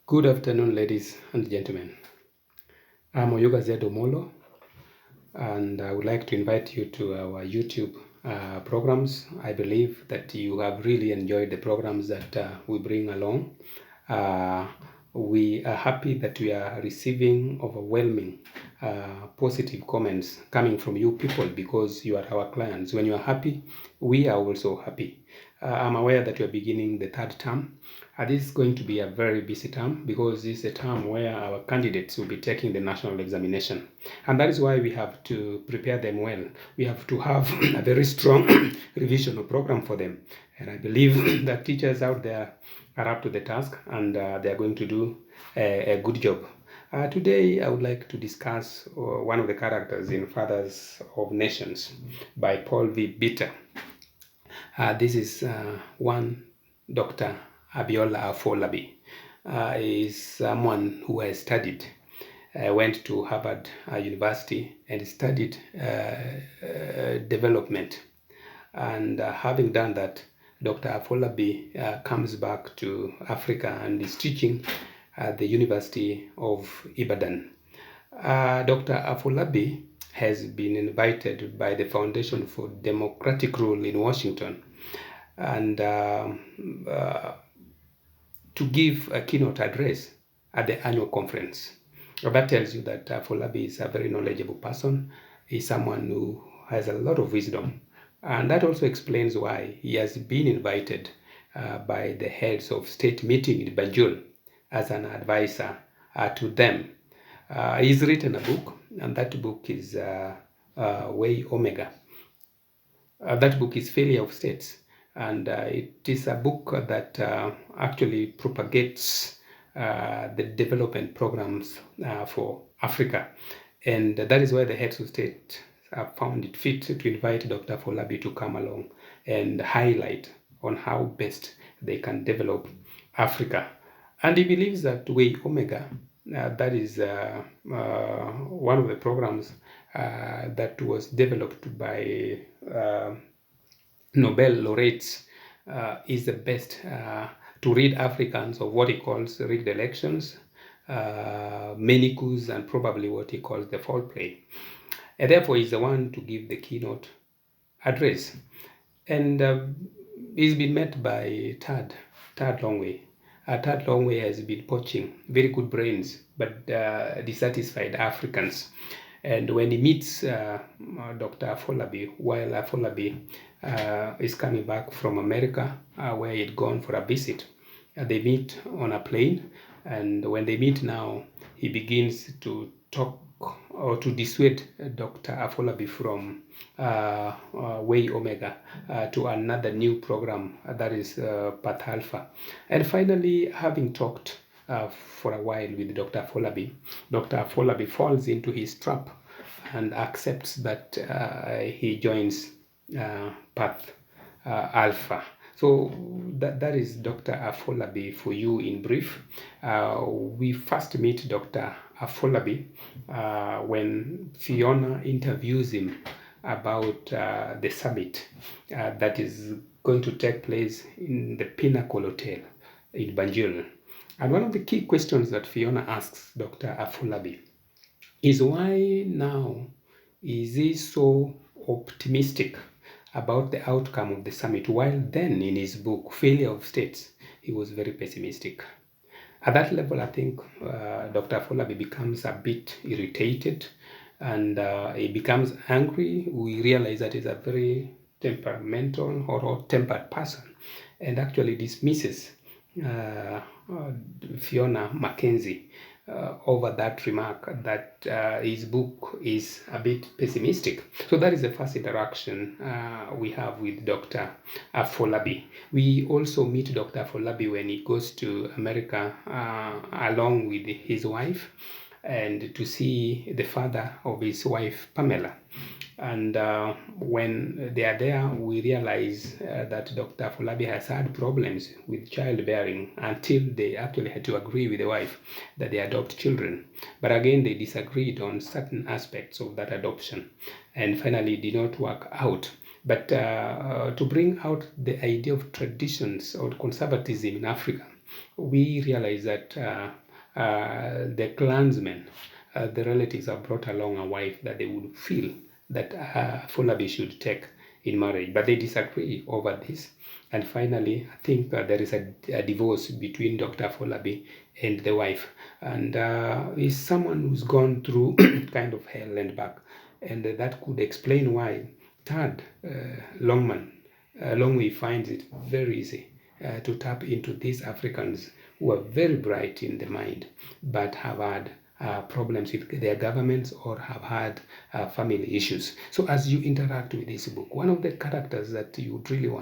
Good afternoon, ladies and gentlemen. I'm Oyuga Zedomolo, and I would like to invite you to our YouTube programs. I believe that you have really enjoyed the programs that we bring along. We are happy that we are receiving overwhelming positive comments coming from you people because you are our clients. When you are happy, we are also happy. I'm aware that you are beginning the third term. This is going to be a very busy term because this is a term where our candidates will be taking the national examination. And that is why we have to prepare them well. We have to have a very strong revision program for them. And I believe that teachers out there are up to the task and they are going to do a good job. Today, I would like to discuss one of the characters in Fathers of Nations by Paul V. Bitter. This is one Dr. Abiola Afolabi. Is someone who has studied, went to Harvard University and studied development. And having done that, Dr. Afolabi comes back to Africa and is teaching at the University of Ibadan. Dr. Afolabi has been invited by the Foundation for Democratic Rule in Washington and to give a keynote address at the annual conference. That tells you that Afolabi is a very knowledgeable person. He's someone who has a lot of wisdom. And that also explains why he has been invited by the heads of state meeting in Banjul as an advisor to them. He's written a book, and that book is Way Omega. That book is Failure of States, and it is a book that actually propagates the development programs for Africa. And that is why the heads of state found it fit to invite Dr. Afolabi to come along and highlight on how best they can develop Africa. And he believes that Way Omega, that is one of the programs that was developed by Nobel laureates, is the best to rid Africans of what he calls rigged elections, many coups, and probably what he calls the foul play. And therefore, he's the one to give the keynote address. And he's been met by Tad Longway. Tad Longway has been poaching very good brains, but dissatisfied Africans. And when he meets Dr. Afolabi, while Afolabi is coming back from America, where he had gone for a visit, they meet on a plane. And when they meet now, he begins to talk or to dissuade Dr. Afolabi from Way Omega to another new program that is Path Alpha. And finally, having talked for a while with Dr. Afolabi falls into his trap and accepts that he joins Path Alpha. So that is Dr. Afolabi for you in brief. We first meet Dr. Afolabi when Fiona interviews him about the summit that is going to take place in the Pinnacle Hotel in Banjul. And one of the key questions that Fiona asks Dr. Afolabi is why now is he so optimistic about the outcome of the summit, while then in his book, Failure of States, he was very pessimistic. At that level, I think Dr. Afolabi becomes a bit irritated and he becomes angry. We realize that he's a very temperamental or hot-tempered person and actually dismisses Fiona Mackenzie over that remark that his book is a bit pessimistic. So that is the first interaction we have with Dr. Afolabi. We also meet Dr. Afolabi when he goes to America along with his wife and to see the father of his wife, Pamela. And when they are there, we realize that Dr. Afolabi has had problems with childbearing until they actually had to agree with the wife that they adopt children. But again, they disagreed on certain aspects of that adoption and finally did not work out. But to bring out the idea of traditions or conservatism in Africa, we realize that the clansmen, the relatives, have brought along a wife that they would feel that Afolabi should take in marriage, but they disagree over this. And finally, I think there is a divorce between Dr. Afolabi and the wife, and is someone who's gone through kind of hell and back, and that could explain why Third Longway finds it very easy to tap into these Africans who are very bright in the mind, but have had problems with their governments or have had family issues. So as you interact with this book, one of the characters that you would really want